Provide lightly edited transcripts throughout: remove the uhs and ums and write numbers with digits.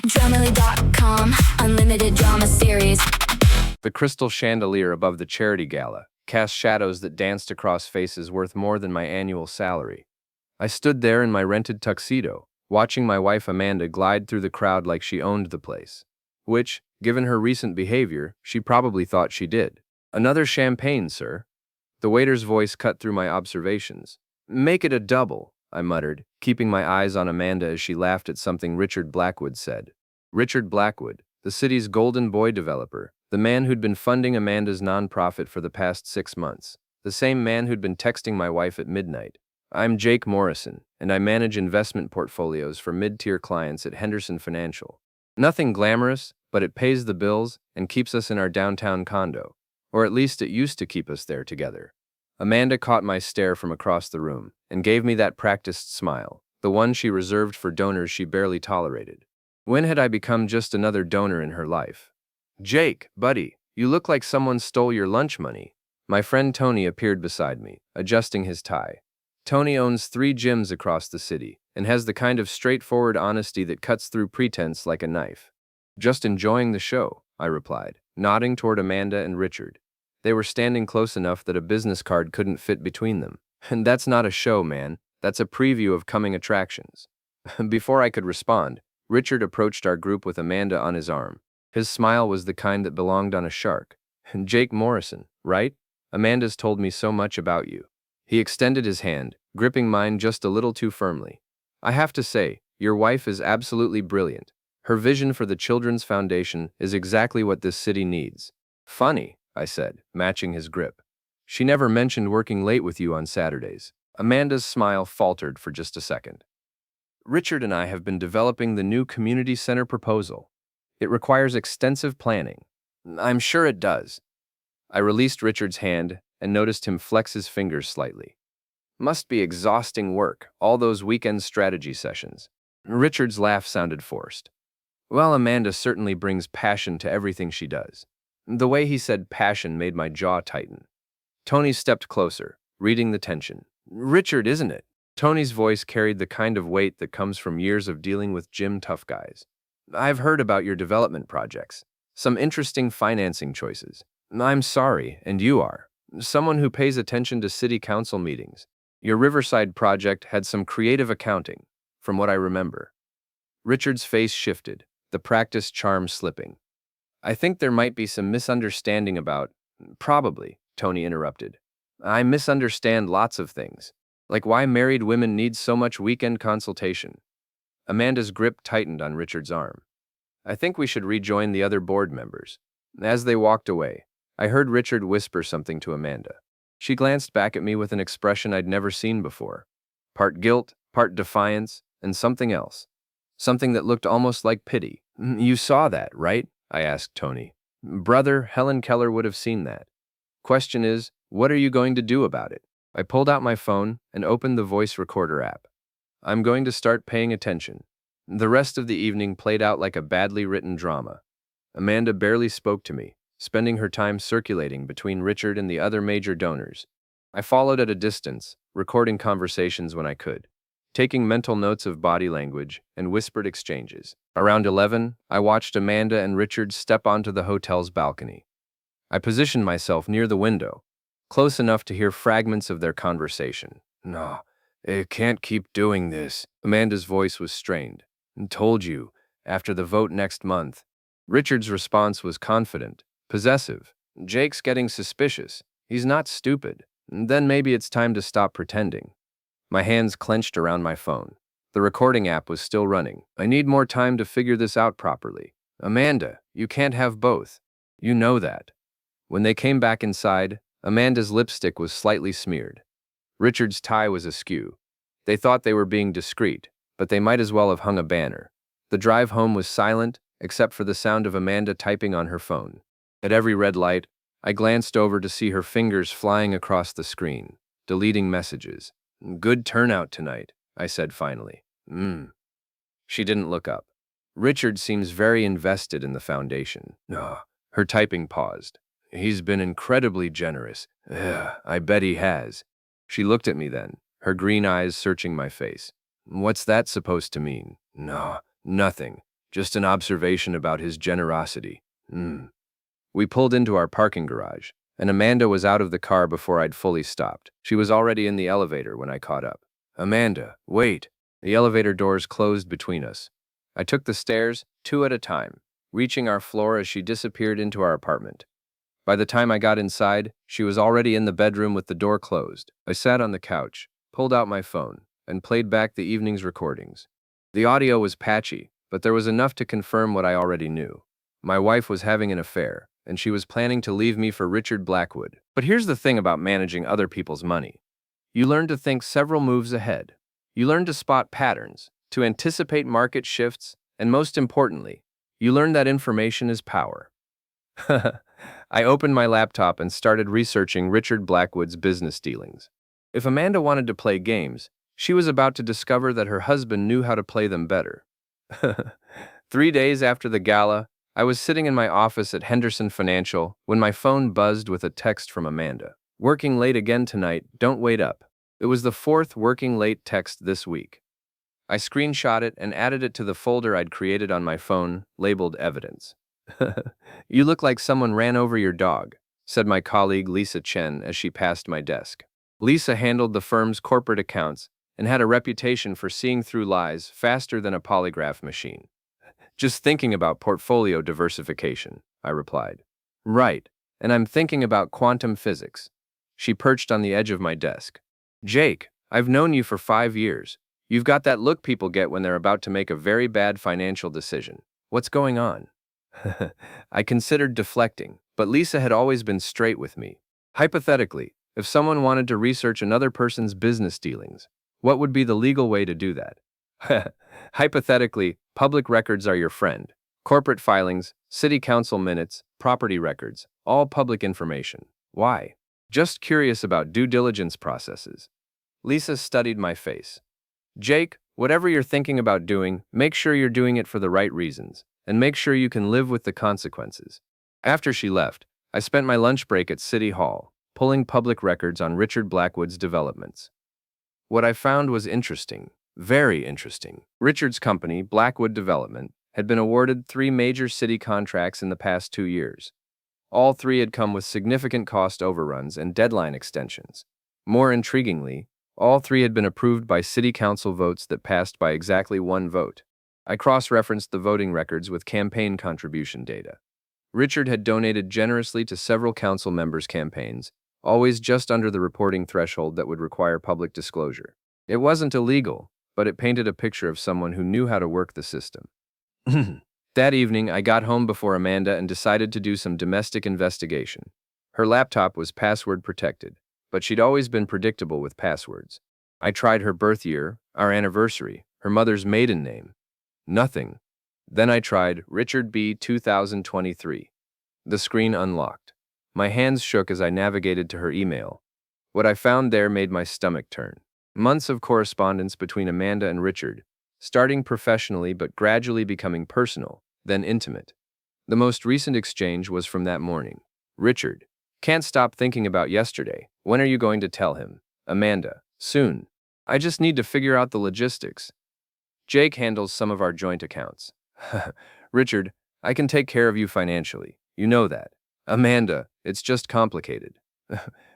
Dramily.com, unlimited drama series. The crystal chandelier above the charity gala cast shadows that danced across faces worth more than my annual salary. I stood there in my rented tuxedo, watching my wife Amanda glide through the crowd like she owned the place. Which, given her recent behavior, she probably thought she did. "Another champagne, sir." The waiter's voice cut through my observations. "Make it a double," I muttered, keeping my eyes on Amanda as she laughed at something Richard Blackwood said. Richard Blackwood, the city's golden boy developer, the man who'd been funding Amanda's nonprofit for the past 6 months, the same man who'd been texting my wife at midnight. "I'm Jake Morrison, and I manage investment portfolios for mid-tier clients at Henderson Financial. Nothing glamorous, but it pays the bills and keeps us in our downtown condo. Or at least it used to keep us there together." Amanda caught my stare from across the room and gave me that practiced smile, the one she reserved for donors she barely tolerated. When had I become just another donor in her life? "Jake, buddy, you look like someone stole your lunch money." My friend Tony appeared beside me, adjusting his tie. Tony owns 3 gyms across the city and has the kind of straightforward honesty that cuts through pretense like a knife. "Just enjoying the show," I replied, nodding toward Amanda and Richard. They were standing close enough that a business card couldn't fit between them. "And that's not a show, man. That's a preview of coming attractions." Before I could respond, Richard approached our group with Amanda on his arm. His smile was the kind that belonged on a shark. "Jake Morrison, right? Amanda's told me so much about you." He extended his hand, gripping mine just a little too firmly. "I have to say, your wife is absolutely brilliant. Her vision for the Children's Foundation is exactly what this city needs." "Funny," I said, matching his grip. "She never mentioned working late with you on Saturdays." Amanda's smile faltered for just a second. "Richard and I have been developing the new community center proposal. It requires extensive planning." "I'm sure it does." I released Richard's hand and noticed him flex his fingers slightly. "Must be exhausting work, all those weekend strategy sessions." Richard's laugh sounded forced. "Well, Amanda certainly brings passion to everything she does." The way he said passion made my jaw tighten. Tony stepped closer, reading the tension. "Richard, isn't it?" Tony's voice carried the kind of weight that comes from years of dealing with gym tough guys. "I've heard about your development projects. Some interesting financing choices. I'm sorry, and you are. Someone who pays attention to city council meetings. Your Riverside project had some creative accounting, from what I remember." Richard's face shifted, the practiced charm slipping. "I think there might be some misunderstanding about—" "Probably," Tony interrupted. "I misunderstand lots of things, like why married women need so much weekend consultation." Amanda's grip tightened on Richard's arm. "I think we should rejoin the other board members." As they walked away, I heard Richard whisper something to Amanda. She glanced back at me with an expression I'd never seen before. Part guilt, part defiance, and something else. Something that looked almost like pity. "You saw that, right?" I asked Tony. "Brother, Helen Keller would have seen that. Question is, what are you going to do about it?" I pulled out my phone and opened the voice recorder app. "I'm going to start paying attention." The rest of the evening played out like a badly written drama. Amanda barely spoke to me, spending her time circulating between Richard and the other major donors. I followed at a distance, recording conversations when I could, taking mental notes of body language and whispered exchanges. Around 11, I watched Amanda and Richard step onto the hotel's balcony. I positioned myself near the window, close enough to hear fragments of their conversation. "No, it can't keep doing this." Amanda's voice was strained. "Told you, after the vote next month." Richard's response was confident, possessive. "Jake's getting suspicious. He's not stupid. Then maybe it's time to stop pretending." My hands clenched around my phone. The recording app was still running. "I need more time to figure this out properly." "Amanda, you can't have both. You know that." When they came back inside, Amanda's lipstick was slightly smeared. Richard's tie was askew. They thought they were being discreet, but they might as well have hung a banner. The drive home was silent, except for the sound of Amanda typing on her phone. At every red light, I glanced over to see her fingers flying across the screen, deleting messages. "Good turnout tonight," I said finally. She didn't look up. "Richard seems very invested in the foundation." Her typing paused. "He's been incredibly generous." I bet he has." She looked at me then, her green eyes searching my face. "What's that supposed to mean?" "No, nothing. Just an observation about his generosity. We pulled into our parking garage, and Amanda was out of the car before I'd fully stopped. She was already in the elevator when I caught up. Amanda, wait. The elevator doors closed between us. I took the stairs, two at a time, reaching our floor as she disappeared into our apartment. By the time I got inside, she was already in the bedroom with the door closed. I sat on the couch, pulled out my phone, and played back the evening's recordings. The audio was patchy, but there was enough to confirm what I already knew. My wife was having an affair, and she was planning to leave me for Richard Blackwood. But here's the thing about managing other people's money. You learn to think several moves ahead. You learn to spot patterns, to anticipate market shifts, and most importantly, you learn that information is power. I opened my laptop and started researching Richard Blackwood's business dealings. If Amanda wanted to play games, she was about to discover that her husband knew how to play them better. 3 days after the gala, I was sitting in my office at Henderson Financial when my phone buzzed with a text from Amanda. Working late again tonight, don't wait up. It was the fourth working late text this week. I screenshot it and added it to the folder I'd created on my phone, labeled Evidence. You look like someone ran over your dog, said my colleague Lisa Chen as she passed my desk. Lisa handled the firm's corporate accounts and had a reputation for seeing through lies faster than a polygraph machine. Just thinking about portfolio diversification, I replied. Right, and I'm thinking about quantum physics. She perched on the edge of my desk. Jake, I've known you for 5 years. You've got that look people get when they're about to make a very bad financial decision. What's going on? I considered deflecting, but Lisa had always been straight with me. Hypothetically, if someone wanted to research another person's business dealings, what would be the legal way to do that? Hypothetically, public records are your friend. Corporate filings, city council minutes, property records, all public information. Why? Just curious about due diligence processes. Lisa studied my face. Jake, whatever you're thinking about doing, make sure you're doing it for the right reasons, and make sure you can live with the consequences. After she left, I spent my lunch break at City Hall, pulling public records on Richard Blackwood's developments. What I found was interesting, very interesting. Richard's company, Blackwood Development, had been awarded 3 major city contracts in the past 2 years. All 3 had come with significant cost overruns and deadline extensions. More intriguingly, all 3 had been approved by city council votes that passed by exactly 1 vote. I cross-referenced the voting records with campaign contribution data. Richard had donated generously to several council members' campaigns, always just under the reporting threshold that would require public disclosure. It wasn't illegal, but it painted a picture of someone who knew how to work the system. That evening, I got home before Amanda and decided to do some domestic investigation. Her laptop was password protected, but she'd always been predictable with passwords. I tried her birth year, our anniversary, her mother's maiden name. Nothing. Then I tried Richard B. 2023. The screen unlocked. My hands shook as I navigated to her email. What I found there made my stomach turn. Months of correspondence between Amanda and Richard, starting professionally but gradually becoming personal, then intimate. The most recent exchange was from that morning. Richard, can't stop thinking about yesterday. When are you going to tell him? Amanda, soon. I just need to figure out the logistics. Jake handles some of our joint accounts. Richard, I can take care of you financially. You know that. Amanda, it's just complicated.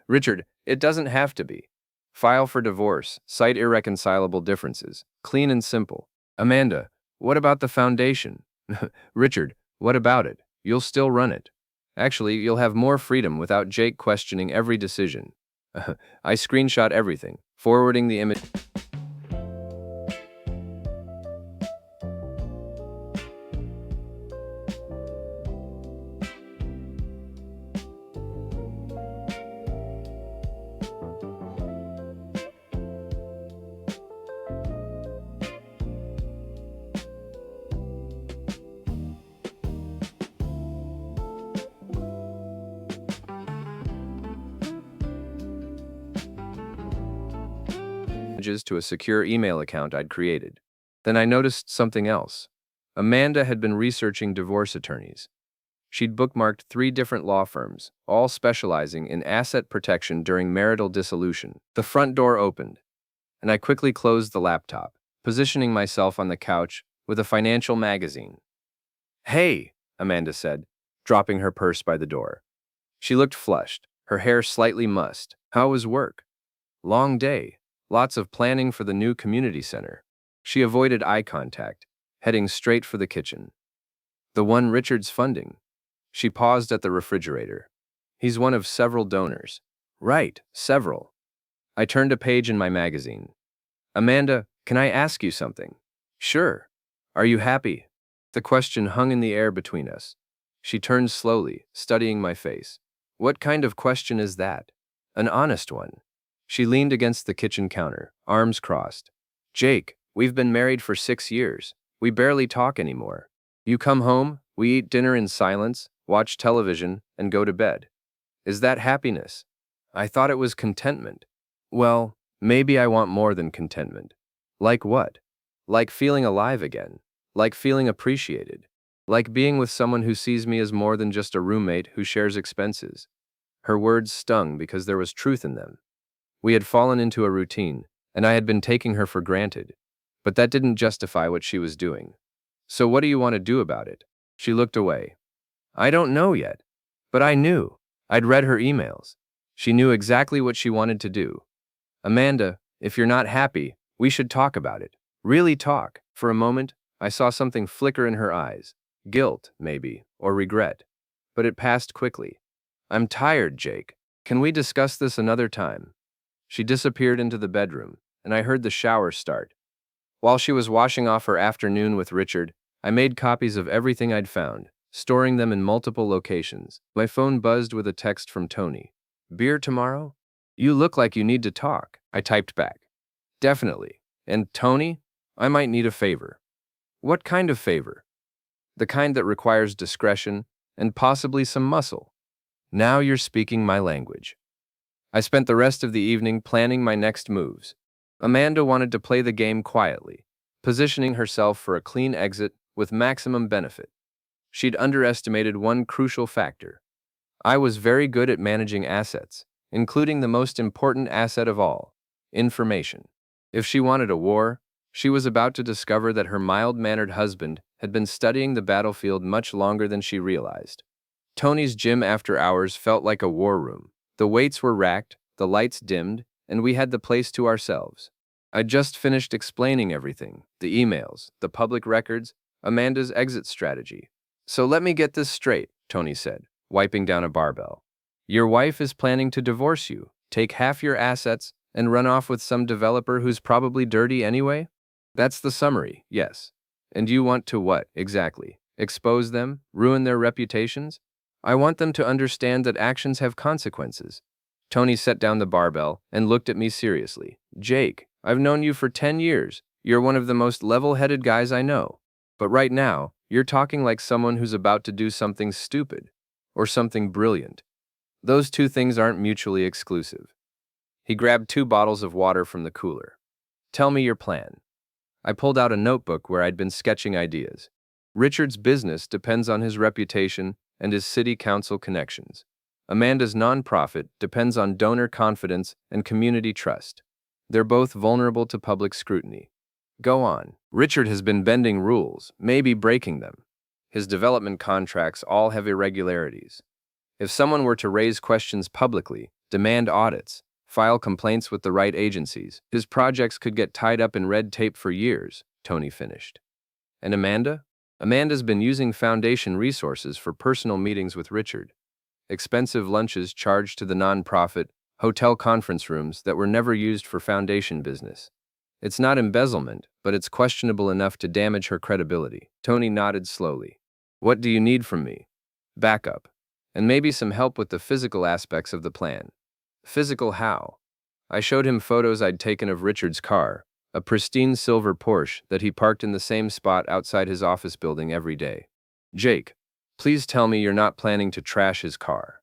Richard, it doesn't have to be. File for divorce, cite irreconcilable differences, clean and simple. Amanda, what about the foundation? Richard, what about it? You'll still run it. Actually, you'll have more freedom without Jake questioning every decision. I screenshot everything, forwarding the image. To a secure email account I'd created. Then I noticed something else. Amanda had been researching divorce attorneys. She'd bookmarked 3 different law firms, all specializing in asset protection during marital dissolution. The front door opened, and I quickly closed the laptop, positioning myself on the couch with a financial magazine. Hey, Amanda said, dropping her purse by the door. She looked flushed, her hair slightly mussed. How was work? Long day. Lots of planning for the new community center. She avoided eye contact, heading straight for the kitchen. The one Richard's funding. She paused at the refrigerator. He's one of several donors. Right, several. I turned a page in my magazine. Amanda, can I ask you something? Sure. Are you happy? The question hung in the air between us. She turned slowly, studying my face. What kind of question is that? An honest one. She leaned against the kitchen counter, arms crossed. Jake, we've been married for 6 years. We barely talk anymore. You come home, we eat dinner in silence, watch television, and go to bed. Is that happiness? I thought it was contentment. Well, maybe I want more than contentment. Like what? Like feeling alive again. Like feeling appreciated. Like being with someone who sees me as more than just a roommate who shares expenses. Her words stung because there was truth in them. We had fallen into a routine, and I had been taking her for granted. But that didn't justify what she was doing. So what do you want to do about it? She looked away. I don't know yet. But I knew. I'd read her emails. She knew exactly what she wanted to do. Amanda, if you're not happy, we should talk about it. Really talk. For a moment, I saw something flicker in her eyes. Guilt, maybe, or regret. But it passed quickly. I'm tired, Jake. Can we discuss this another time? She disappeared into the bedroom, and I heard the shower start. While she was washing off her afternoon with Richard, I made copies of everything I'd found, storing them in multiple locations. My phone buzzed with a text from Tony. Beer tomorrow? You look like you need to talk, I typed back. Definitely. And Tony, I might need a favor. What kind of favor? The kind that requires discretion and possibly some muscle. Now you're speaking my language. I spent the rest of the evening planning my next moves. Amanda wanted to play the game quietly, positioning herself for a clean exit with maximum benefit. She'd underestimated one crucial factor. I was very good at managing assets, including the most important asset of all, information. If she wanted a war, she was about to discover that her mild-mannered husband had been studying the battlefield much longer than she realized. Tony's gym after hours felt like a war room. The weights were racked, the lights dimmed, and we had the place to ourselves. I'd just finished explaining everything, the emails, the public records, Amanda's exit strategy. So let me get this straight, Tony said, wiping down a barbell. Your wife is planning to divorce you, take half your assets, and run off with some developer who's probably dirty anyway? That's the summary, yes. And you want to what, exactly? Expose them? Ruin their reputations? I want them to understand that actions have consequences. Tony set down the barbell and looked at me seriously. Jake, I've known you for 10 years. You're one of the most level-headed guys I know. But right now, you're talking like someone who's about to do something stupid. Or something brilliant. Those two things aren't mutually exclusive. He grabbed 2 bottles of water from the cooler. Tell me your plan. I pulled out a notebook where I'd been sketching ideas. Richard's business depends on his reputation and his city council connections. Amanda's nonprofit depends on donor confidence and community trust. They're both vulnerable to public scrutiny. Go on. Richard has been bending rules, maybe breaking them. His development contracts all have irregularities. If someone were to raise questions publicly, demand audits, file complaints with the right agencies, his projects could get tied up in red tape for years, Tony finished. And Amanda? Amanda's been using foundation resources for personal meetings with Richard. Expensive lunches charged to the nonprofit, hotel conference rooms that were never used for foundation business. It's not embezzlement, but it's questionable enough to damage her credibility. Tony nodded slowly. What do you need from me? Backup. And maybe some help with the physical aspects of the plan. Physical how? I showed him photos I'd taken of Richard's car, a pristine silver Porsche that he parked in the same spot outside his office building every day. Jake, please tell me you're not planning to trash his car.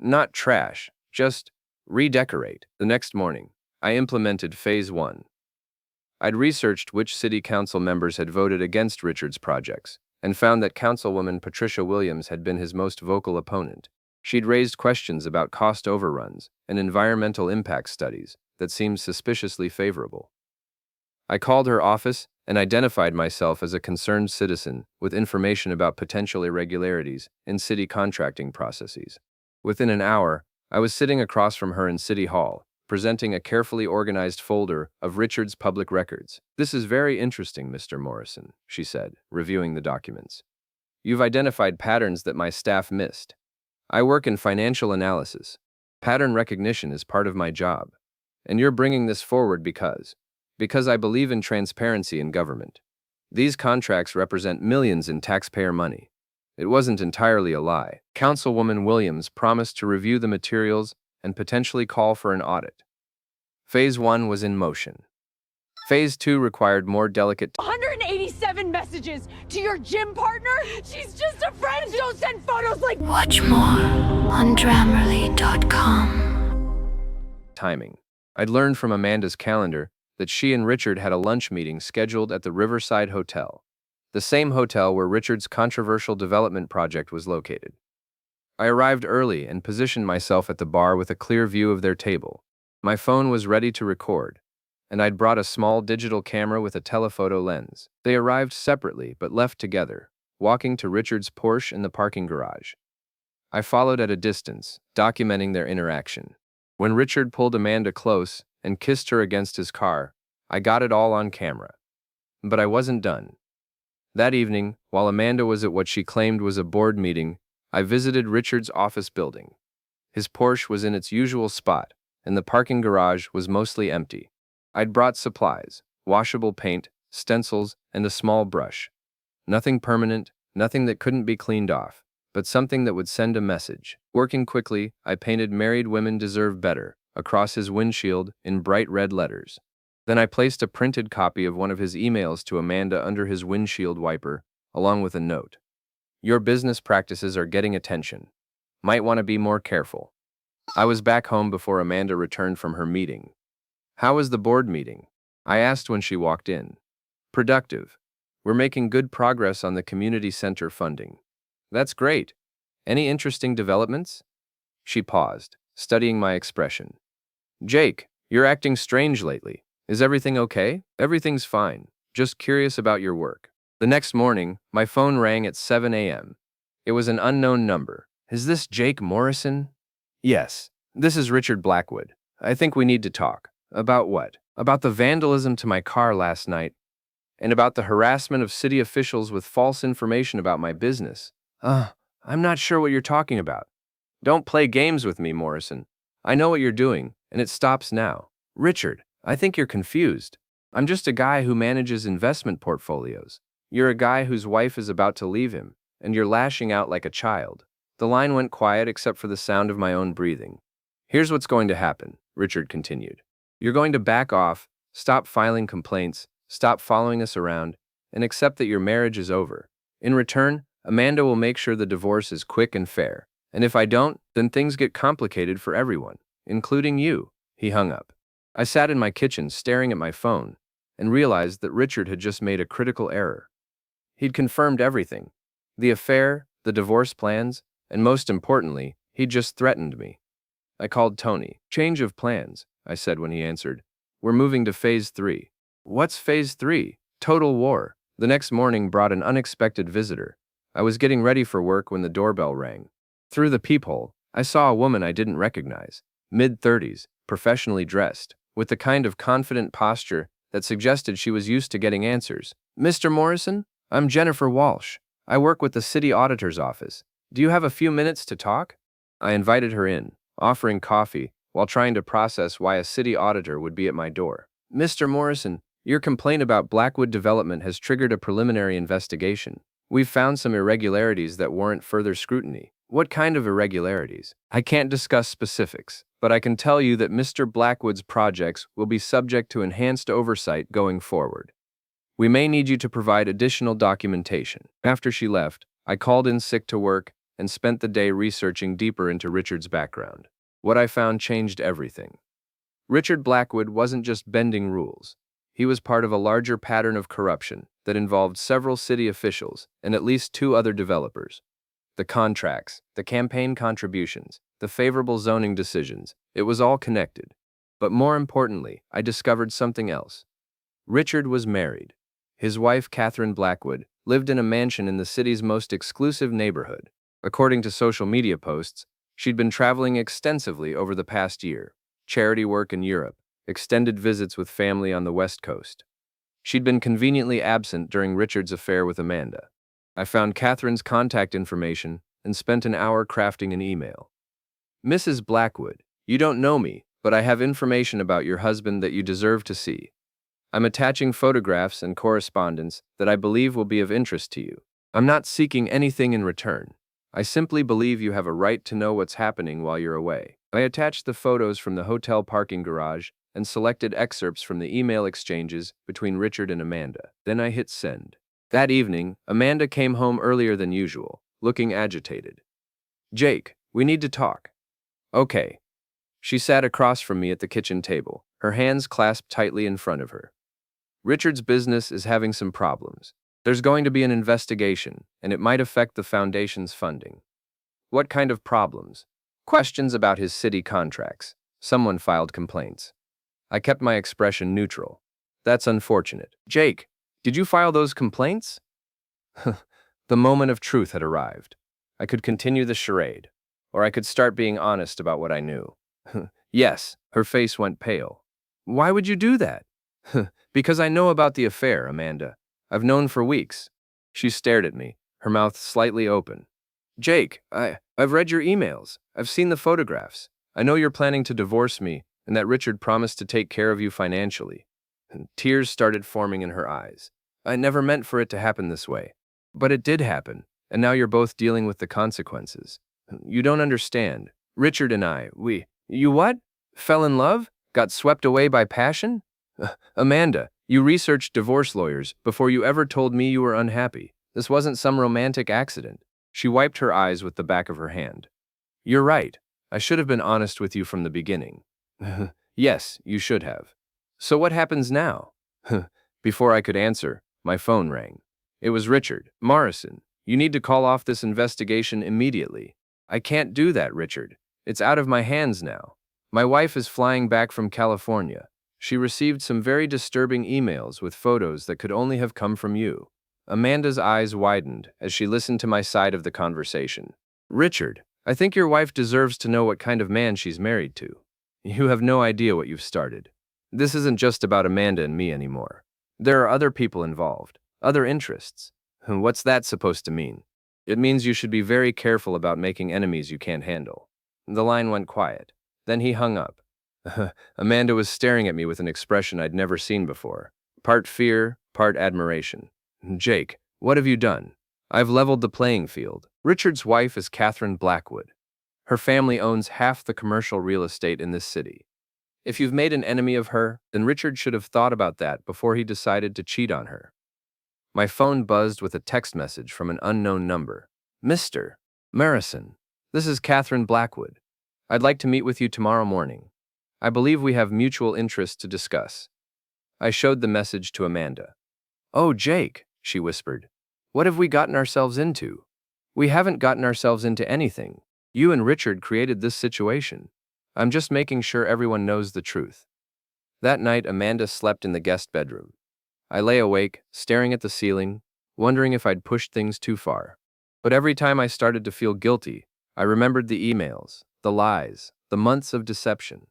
Not trash, just redecorate. The next morning, I implemented Phase 1. I'd researched which city council members had voted against Richard's projects, and found that Councilwoman Patricia Williams had been his most vocal opponent. She'd raised questions about cost overruns and environmental impact studies that seemed suspiciously favorable. I called her office and identified myself as a concerned citizen with information about potential irregularities in city contracting processes. Within an hour, I was sitting across from her in City Hall, presenting a carefully organized folder of Richard's public records. "This is very interesting, Mr. Morrison," she said, reviewing the documents. "You've identified patterns that my staff missed. I work in financial analysis. Pattern recognition is part of my job. And you're bringing this forward because I believe in transparency in government. These contracts represent millions in taxpayer money." It wasn't entirely a lie. Councilwoman Williams promised to review the materials and potentially call for an audit. Phase 1 was in motion. Phase 2 required more delicate 187 messages to your gym partner? She's just a friend. Don't send photos like. Watch more on Grammarly.com. timing. I'd learned from Amanda's calendar that she and Richard had a lunch meeting scheduled at the Riverside Hotel, the same hotel where Richard's controversial development project was located. I arrived early and positioned myself at the bar with a clear view of their table. My phone was ready to record, and I'd brought a small digital camera with a telephoto lens. They arrived separately but left together, walking to Richard's Porsche in the parking garage. I followed at a distance, documenting their interaction. When Richard pulled Amanda close and kissed her against his car, I got it all on camera. But I wasn't done. That evening, while Amanda was at what she claimed was a board meeting, I visited Richard's office building. His Porsche was in its usual spot, and the parking garage was mostly empty. I'd brought supplies, washable paint, stencils, and a small brush. Nothing permanent, nothing that couldn't be cleaned off, but something that would send a message. Working quickly, I painted "Married Women Deserve Better" across his windshield in bright red letters. Then I placed a printed copy of one of his emails to Amanda under his windshield wiper, along with a note. "Your business practices are getting attention. Might want to be more careful." I was back home before Amanda returned from her meeting. "How was the board meeting?" I asked when she walked in. "Productive. We're making good progress on the community center funding." "That's great. Any interesting developments?" She paused, studying my expression. "Jake, you're acting strange lately. Is everything okay?" "Everything's fine. Just curious about your work." The next morning, my phone rang at 7 a.m. It was an unknown number. "Is this Jake Morrison?" "Yes. This is Richard Blackwood. I think we need to talk." "About what?" "About the vandalism to my car last night, and about the harassment of city officials with false information about my business." I'm not sure what you're talking about." "Don't play games with me, Morrison. I know what you're doing, and it stops now." "Richard, I think you're confused. I'm just a guy who manages investment portfolios. You're a guy whose wife is about to leave him, and you're lashing out like a child." The line went quiet except for the sound of my own breathing. "Here's what's going to happen," Richard continued. "You're going to back off, stop filing complaints, stop following us around, and accept that your marriage is over. In return, Amanda will make sure the divorce is quick and fair. And if I don't, then things get complicated for everyone, including you." He hung up. I sat in my kitchen staring at my phone and realized that Richard had just made a critical error. He'd confirmed everything: the affair, the divorce plans, and most importantly, he'd just threatened me. I called Tony. "Change of plans," I said when he answered. "We're moving to Phase 3. "What's Phase 3? "Total war." The next morning brought an unexpected visitor. I was getting ready for work when the doorbell rang. Through the peephole, I saw a woman I didn't recognize, mid-30s, professionally dressed, with the kind of confident posture that suggested she was used to getting answers. "Mr. Morrison, I'm Jennifer Walsh. I work with the city auditor's office. Do you have a few minutes to talk?" I invited her in, offering coffee, while trying to process why a city auditor would be at my door. "Mr. Morrison, your complaint about Blackwood Development has triggered a preliminary investigation. We've found some irregularities that warrant further scrutiny." "What kind of irregularities?" "I can't discuss specifics, but I can tell you that Mr. Blackwood's projects will be subject to enhanced oversight going forward. We may need you to provide additional documentation." After she left, I called in sick to work and spent the day researching deeper into Richard's background. What I found changed everything. Richard Blackwood wasn't just bending rules. He was part of a larger pattern of corruption that involved several city officials and at least 2 other developers. The contracts, the campaign contributions, the favorable zoning decisions, it was all connected. But more importantly, I discovered something else. Richard was married. His wife, Catherine Blackwood, lived in a mansion in the city's most exclusive neighborhood. According to social media posts, she'd been traveling extensively over the past year, charity work in Europe, extended visits with family on the West Coast. She'd been conveniently absent during Richard's affair with Amanda. I found Catherine's contact information and spent an hour crafting an email. Mrs. Blackwood, you don't know me, but I have information about your husband that you deserve to see. I'm attaching photographs and correspondence that I believe will be of interest to you. I'm not seeking anything in return. I simply believe you have a right to know what's happening while you're away. I attached the photos from the hotel parking garage and selected excerpts from the email exchanges between Richard and Amanda. Then I hit send. That evening, Amanda came home earlier than usual, looking agitated. Jake, we need to talk. Okay. She sat across from me at the kitchen table, her hands clasped tightly in front of her. Richard's business is having some problems. There's going to be an investigation, and it might affect the foundation's funding. What kind of problems? Questions about his city contracts. Someone filed complaints. I kept my expression neutral. That's unfortunate. Jake, did you file those complaints? The moment of truth had arrived. I could continue the charade, or I could start being honest about what I knew. Yes, her face went pale. Why would you do that? Because I know about the affair, Amanda. I've known for weeks. She stared at me, her mouth slightly open. Jake, I've read your emails. I've seen the photographs. I know you're planning to divorce me and that Richard promised to take care of you financially. Tears started forming in her eyes. I never meant for it to happen this way. But it did happen, and now you're both dealing with the consequences. You don't understand. Richard and I, You what? Fell in love? Got swept away by passion? Amanda, you researched divorce lawyers before you ever told me you were unhappy. This wasn't some romantic accident. She wiped her eyes with the back of her hand. You're right. I should have been honest with you from the beginning. Yes, you should have. So what happens now? Before I could answer, my phone rang. It was Richard. Morrison, you need to call off this investigation immediately. I can't do that, Richard. It's out of my hands now. My wife is flying back from California. She received some very disturbing emails with photos that could only have come from you. Amanda's eyes widened as she listened to my side of the conversation. Richard, I think your wife deserves to know what kind of man she's married to. You have no idea what you've started. This isn't just about Amanda and me anymore. There are other people involved, other interests. What's that supposed to mean? It means you should be very careful about making enemies you can't handle. The line went quiet. Then he hung up. Amanda was staring at me with an expression I'd never seen before. Part fear, part admiration. Jake, what have you done? I've leveled the playing field. Richard's wife is Catherine Blackwood. Her family owns half the commercial real estate in this city. If you've made an enemy of her, then Richard should have thought about that before he decided to cheat on her. My phone buzzed with a text message from an unknown number. Mr. Morrison, this is Catherine Blackwood. I'd like to meet with you tomorrow morning. I believe we have mutual interests to discuss. I showed the message to Amanda. Oh, Jake, she whispered. What have we gotten ourselves into? We haven't gotten ourselves into anything. You and Richard created this situation. I'm just making sure everyone knows the truth. That night, Amanda slept in the guest bedroom. I lay awake, staring at the ceiling, wondering if I'd pushed things too far. But every time I started to feel guilty, I remembered the emails, the lies, the months of deception.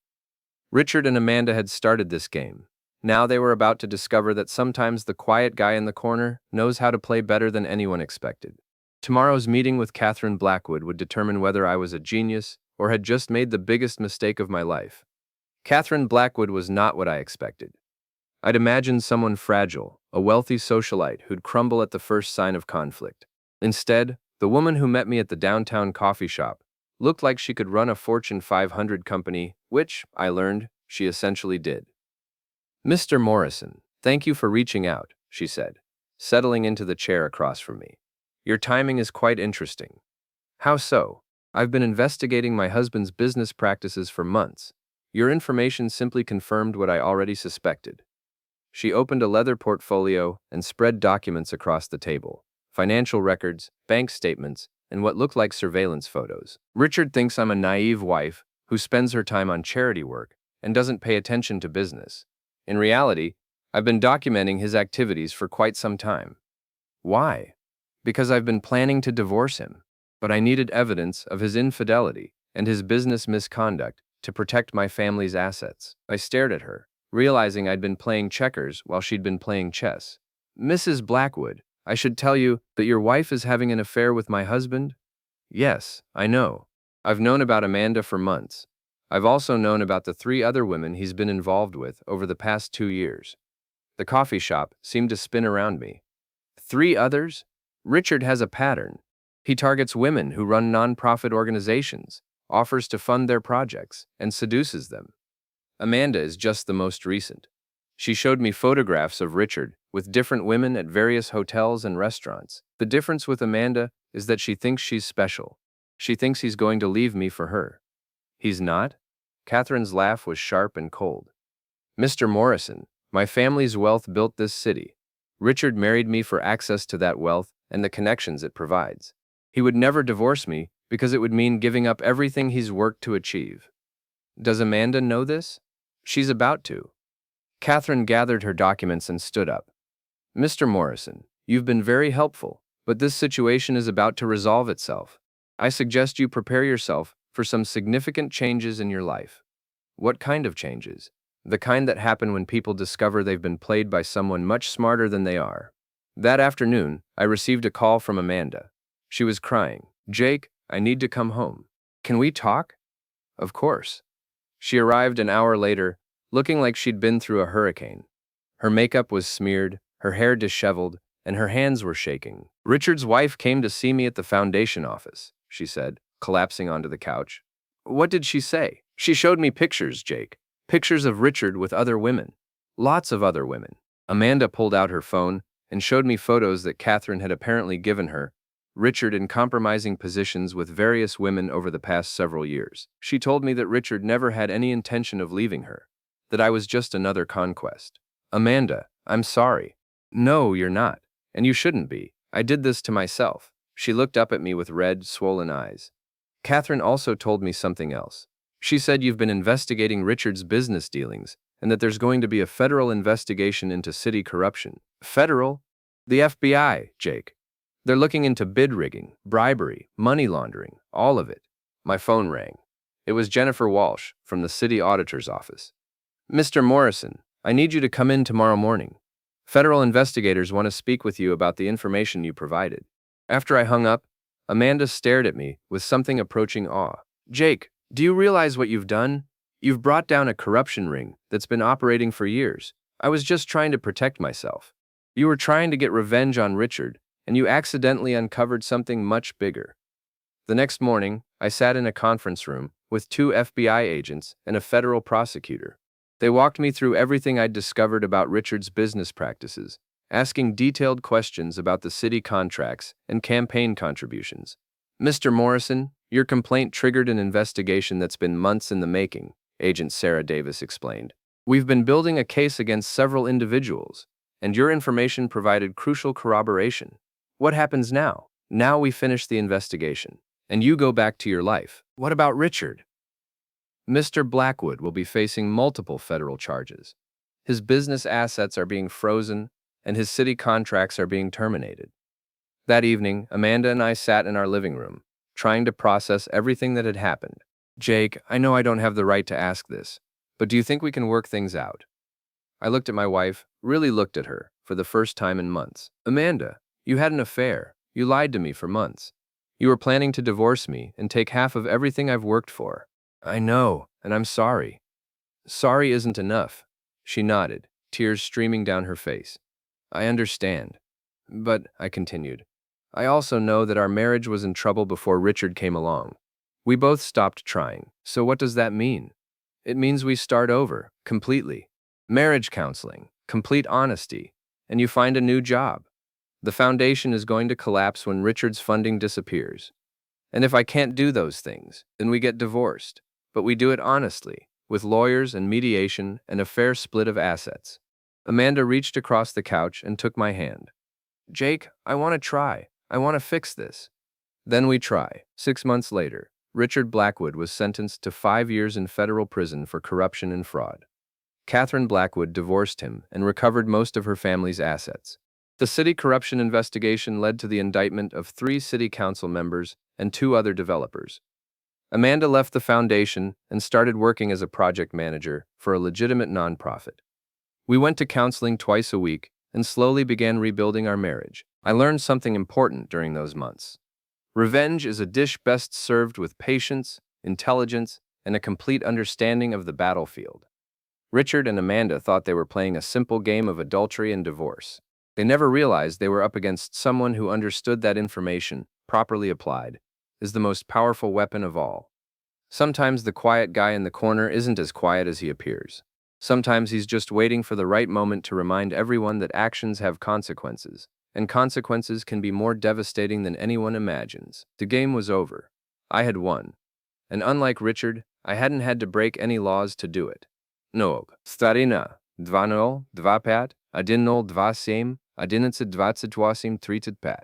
Richard and Amanda had started this game. Now they were about to discover that sometimes the quiet guy in the corner knows how to play better than anyone expected. Tomorrow's meeting with Catherine Blackwood would determine whether I was a genius or had just made the biggest mistake of my life. Catherine Blackwood was not what I expected. I'd imagined someone fragile, a wealthy socialite who'd crumble at the first sign of conflict. Instead, the woman who met me at the downtown coffee shop looked like she could run a Fortune 500 company, which, I learned, she essentially did. Mr. Morrison, thank you for reaching out, she said, settling into the chair across from me. Your timing is quite interesting. How so? I've been investigating my husband's business practices for months. Your information simply confirmed what I already suspected. She opened a leather portfolio and spread documents across the table. Financial records, bank statements, and what looked like surveillance photos. Richard thinks I'm a naive wife who spends her time on charity work and doesn't pay attention to business. In reality, I've been documenting his activities for quite some time. Why? Because I've been planning to divorce him, but I needed evidence of his infidelity and his business misconduct to protect my family's assets. I stared at her, realizing I'd been playing checkers while she'd been playing chess. Mrs. Blackwood, I should tell you that your wife is having an affair with my husband? Yes, I know. I've known about Amanda for months. I've also known about the 3 other women he's been involved with over the past 2 years. The coffee shop seemed to spin around me. 3 others? Richard has a pattern. He targets women who run non-profit organizations, offers to fund their projects, and seduces them. Amanda is just the most recent. She showed me photographs of Richard with different women at various hotels and restaurants. The difference with Amanda is that she thinks she's special. She thinks he's going to leave me for her. He's not? Catherine's laugh was sharp and cold. Mr. Morrison, my family's wealth built this city. Richard married me for access to that wealth and the connections it provides. He would never divorce me because it would mean giving up everything he's worked to achieve. Does Amanda know this? She's about to. Catherine gathered her documents and stood up. Mr. Morrison, you've been very helpful, but this situation is about to resolve itself. I suggest you prepare yourself for some significant changes in your life. What kind of changes? The kind that happen when people discover they've been played by someone much smarter than they are. That afternoon, I received a call from Amanda. She was crying. Jake, I need to come home. Can we talk? Of course. She arrived an hour later, looking like she'd been through a hurricane. Her makeup was smeared, her hair disheveled, and her hands were shaking. Richard's wife came to see me at the foundation office, she said, collapsing onto the couch. What did she say? She showed me pictures, Jake. Pictures of Richard with other women. Lots of other women. Amanda pulled out her phone and showed me photos that Catherine had apparently given her, Richard in compromising positions with various women over the past several years. She told me that Richard never had any intention of leaving her, that I was just another conquest. Amanda, I'm sorry. No, you're not. And you shouldn't be. I did this to myself. She looked up at me with red, swollen eyes. Catherine also told me something else. She said you've been investigating Richard's business dealings and that there's going to be a federal investigation into city corruption. Federal? The FBI, Jake. They're looking into bid rigging, bribery, money laundering, all of it. My phone rang. It was Jennifer Walsh from the city auditor's office. Mr. Morrison, I need you to come in tomorrow morning. Federal investigators want to speak with you about the information you provided. After I hung up, Amanda stared at me with something approaching awe. Jake, do you realize what you've done? You've brought down a corruption ring that's been operating for years. I was just trying to protect myself. You were trying to get revenge on Richard, and you accidentally uncovered something much bigger. The next morning, I sat in a conference room with 2 FBI agents and a federal prosecutor. They walked me through everything I'd discovered about Richard's business practices, asking detailed questions about the city contracts and campaign contributions. Mr. Morrison, your complaint triggered an investigation that's been months in the making, Agent Sarah Davis explained. We've been building a case against several individuals, and your information provided crucial corroboration. What happens now? Now we finish the investigation, and you go back to your life. What about Richard? Mr. Blackwood will be facing multiple federal charges. His business assets are being frozen, and his city contracts are being terminated. That evening, Amanda and I sat in our living room, trying to process everything that had happened. Jake, I know I don't have the right to ask this, but do you think we can work things out? I looked at my wife, really looked at her, for the first time in months. Amanda, you had an affair. You lied to me for months. You were planning to divorce me and take half of everything I've worked for. I know, and I'm sorry. Sorry isn't enough. She nodded, tears streaming down her face. I understand. But, I continued, I also know that our marriage was in trouble before Richard came along. We both stopped trying. So what does that mean? It means we start over, completely. Marriage counseling, complete honesty, and you find a new job. The foundation is going to collapse when Richard's funding disappears. And if I can't do those things, then we get divorced. But we do it honestly, with lawyers and mediation and a fair split of assets. Amanda reached across the couch and took my hand. Jake, I want to try. I want to fix this. Then we try. 6 months later, Richard Blackwood was sentenced to 5 years in federal prison for corruption and fraud. Catherine Blackwood divorced him and recovered most of her family's assets. The city corruption investigation led to the indictment of 3 city council members and 2 other developers. Amanda left the foundation and started working as a project manager for a legitimate nonprofit. We went to counseling twice a week and slowly began rebuilding our marriage. I learned something important during those months. Revenge is a dish best served with patience, intelligence, and a complete understanding of the battlefield. Richard and Amanda thought they were playing a simple game of adultery and divorce. They never realized they were up against someone who understood that information, properly applied, is the most powerful weapon of all. Sometimes the quiet guy in the corner isn't as quiet as he appears. Sometimes he's just waiting for the right moment to remind everyone that actions have consequences, and consequences can be more devastating than anyone imagines. The game was over. I had won. And unlike Richard, I hadn't had to break any laws to do it. No. Starina, 2-0, 2-5, 1-0, 2-7, 11-28, 35.